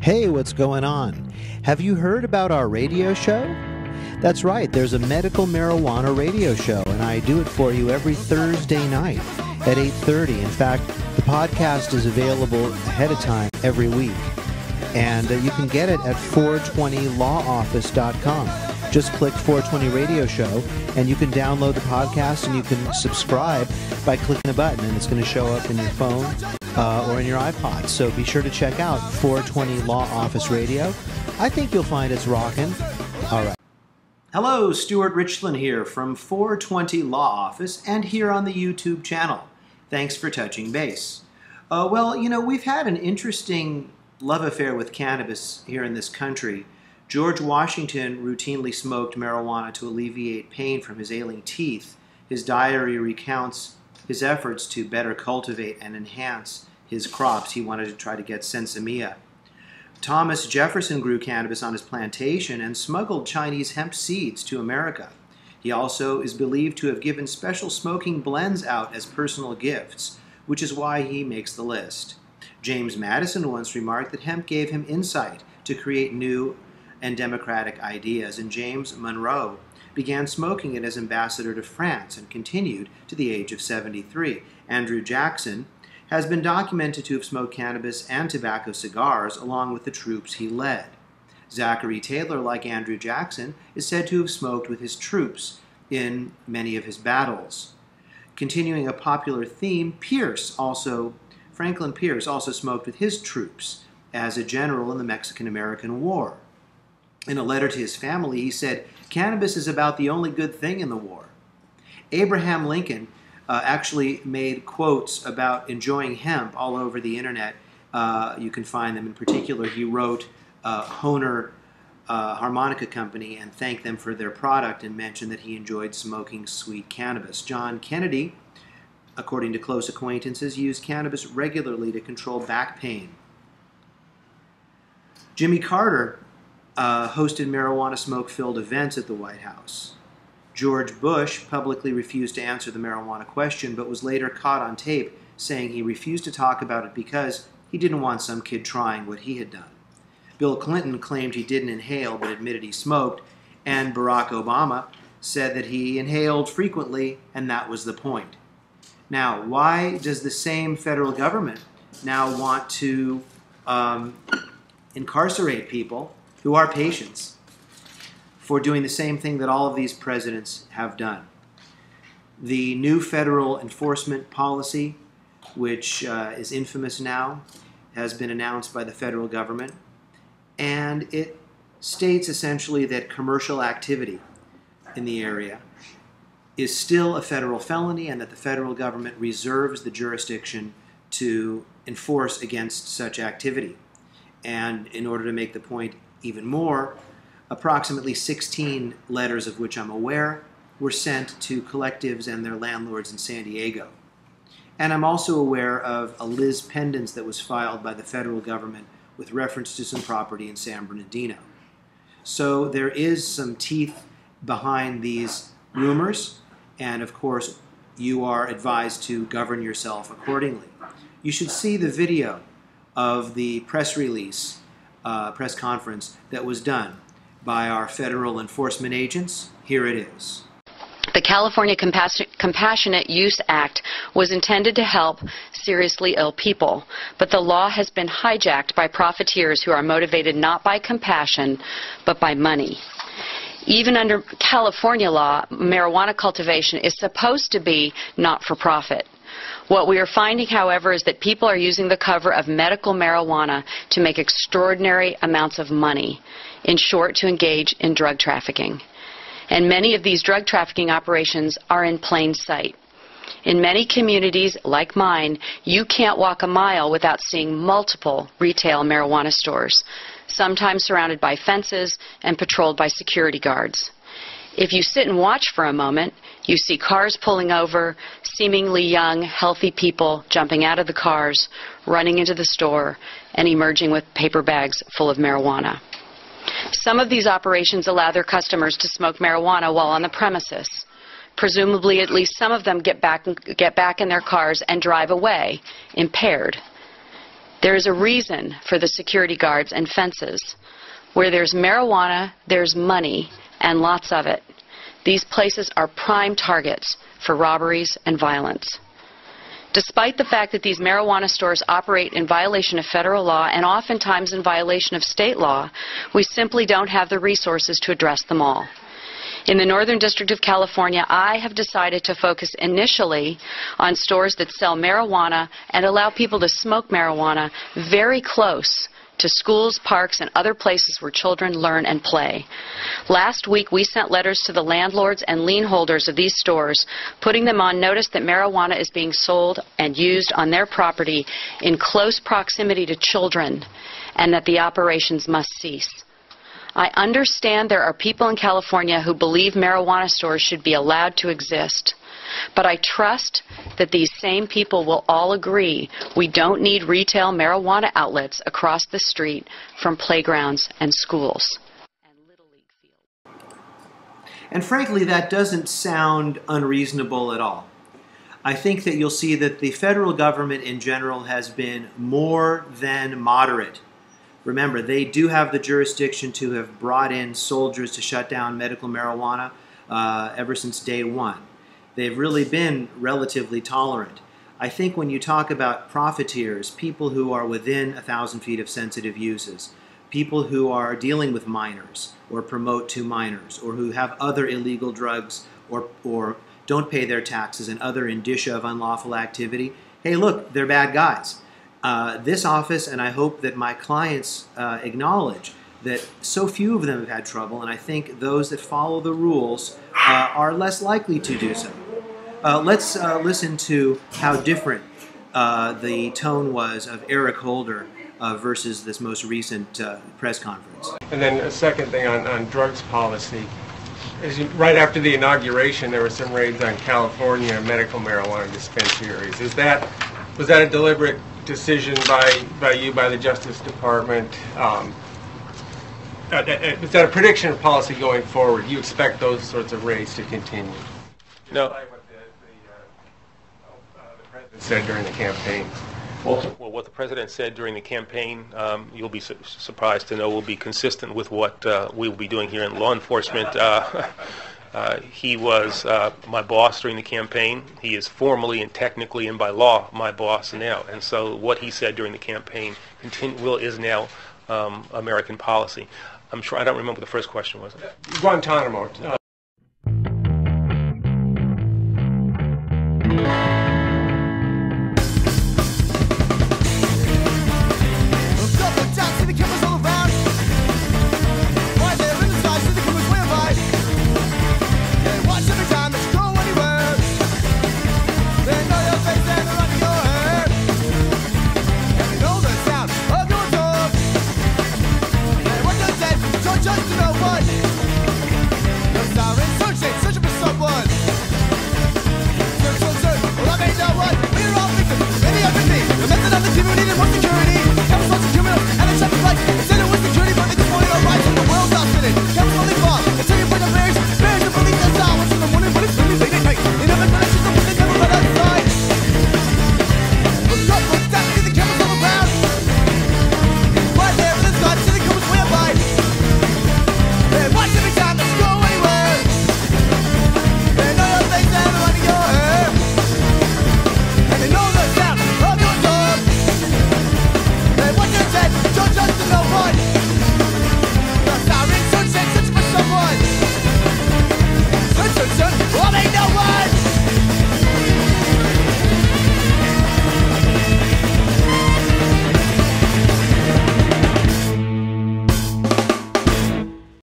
Hey, what's going on? Have you heard about our radio show? That's right, there's a medical marijuana radio show, and I do it for you every Thursday night at 8:30. In fact, the podcast is available ahead of time every week, and you can get it at 420lawoffice.com. Just click 420 Radio Show, and you can download the podcast, and you can subscribe by clicking a button, and it's going to show up in your phone or in your iPod. So be sure to check out 420 Law Office Radio. I think you'll find it's rocking. All right. Hello, Stuart Richland here from 420 Law Office and here on the YouTube channel. Thanks for touching base. Well, you know, we've had an interesting love affair with cannabis here in this country. George Washington routinely smoked marijuana to alleviate pain from his ailing teeth. His diary recounts his efforts to better cultivate and enhance his crops. He wanted to try to get sensimilla. Thomas Jefferson grew cannabis on his plantation and smuggled Chinese hemp seeds to America. He also is believed to have given special smoking blends out as personal gifts, which is why he makes the list. James Madison once remarked that hemp gave him insight to create new and democratic ideas, and James Monroe began smoking it as ambassador to France and continued to the age of 73. Andrew Jackson has been documented to have smoked cannabis and tobacco cigars along with the troops he led. Zachary Taylor, like Andrew Jackson, is said to have smoked with his troops in many of his battles. Continuing a popular theme, Franklin Pierce also smoked with his troops as a general in the Mexican-American War. In a letter to his family, he said, "Cannabis is about the only good thing in the war." Abraham Lincoln actually made quotes about enjoying hemp all over the internet. You can find them. In particular, he wrote Hohner Harmonica Company and thanked them for their product and mentioned that he enjoyed smoking sweet cannabis. John Kennedy, according to close acquaintances, used cannabis regularly to control back pain. Jimmy Carter hosted marijuana smoke-filled events at the White House. George Bush publicly refused to answer the marijuana question, but was later caught on tape saying he refused to talk about it because he didn't want some kid trying what he had done. Bill Clinton claimed he didn't inhale but admitted he smoked, and Barack Obama said that he inhaled frequently, and that was the point. Now, why does the same federal government now want to incarcerate people who are patients for doing the same thing that all of these presidents have done? The new federal enforcement policy, which is infamous now, has been announced by the federal government, and it states essentially that commercial activity in the area is still a federal felony and that the federal government reserves the jurisdiction to enforce against such activity. And in order to make the point even more, approximately 16 letters, of which I'm aware, were sent to collectives and their landlords in San Diego. And I'm also aware of a Liz pendants that was filed by the federal government with reference to some property in San Bernardino. So there is some teeth behind these rumors, and of course you are advised to govern yourself accordingly. You should see the video of the press release, press conference that was done by our federal enforcement agents. Here it is. The California Compassionate Use Act was intended to help seriously ill people, but the law has been hijacked by profiteers who are motivated not by compassion, but by money. Even under California law, marijuana cultivation is supposed to be not-for-profit. What we are finding, however, is that people are using the cover of medical marijuana to make extraordinary amounts of money, in short, to engage in drug trafficking. And many of these drug trafficking operations are in plain sight. In many communities, like mine, you can't walk a mile without seeing multiple retail marijuana stores, sometimes surrounded by fences and patrolled by security guards. If you sit and watch for a moment, you see cars pulling over, seemingly young, healthy people jumping out of the cars, running into the store, and emerging with paper bags full of marijuana. Some of these operations allow their customers to smoke marijuana while on the premises. Presumably, at least some of them get back in their cars and drive away, impaired. There is a reason for the security guards and fences. Where there's marijuana, there's money, and lots of it. These places are prime targets for robberies and violence. Despite the fact that these marijuana stores operate in violation of federal law and oftentimes in violation of state law, we simply don't have the resources to address them all. In the Northern District of California, I have decided to focus initially on stores that sell marijuana and allow people to smoke marijuana very close to schools, parks, and other places where children learn and play. Last week, we sent letters to the landlords and lien holders of these stores, putting them on notice that marijuana is being sold and used on their property in close proximity to children, and that the operations must cease. I understand there are people in California who believe marijuana stores should be allowed to exist. But I trust that these same people will all agree we don't need retail marijuana outlets across the street from playgrounds and schools. And frankly, that doesn't sound unreasonable at all. I think that you'll see that the federal government in general has been more than moderate. Remember, they do have the jurisdiction to have brought in soldiers to shut down medical marijuana ever since day one. They've really been relatively tolerant. I think when you talk about profiteers, people who are within 1,000 feet of sensitive uses, people who are dealing with minors or promote to minors, or who have other illegal drugs or don't pay their taxes and other indicia of unlawful activity, hey, look, they're bad guys. This office, and I hope that my clients acknowledge that so few of them have had trouble, and I think those that follow the rules are less likely to do so. Let's listen to how different the tone was of Eric Holder versus this most recent press conference. And then a second thing on drugs policy. Right after the inauguration, there were some raids on California medical marijuana dispensaries. Was that a deliberate decision by you, by the Justice Department? Is that a prediction of policy going forward? Do you expect those sorts of raids to continue? No. What the President said during the campaign. Well, what the President said during the campaign, you'll be surprised to know, will be consistent with what we will be doing here in law enforcement. He was my boss during the campaign. He is formally and technically and by law my boss now. And so what he said during the campaign is now American policy. I'm sure, I don't remember what the first question was. Guantanamo.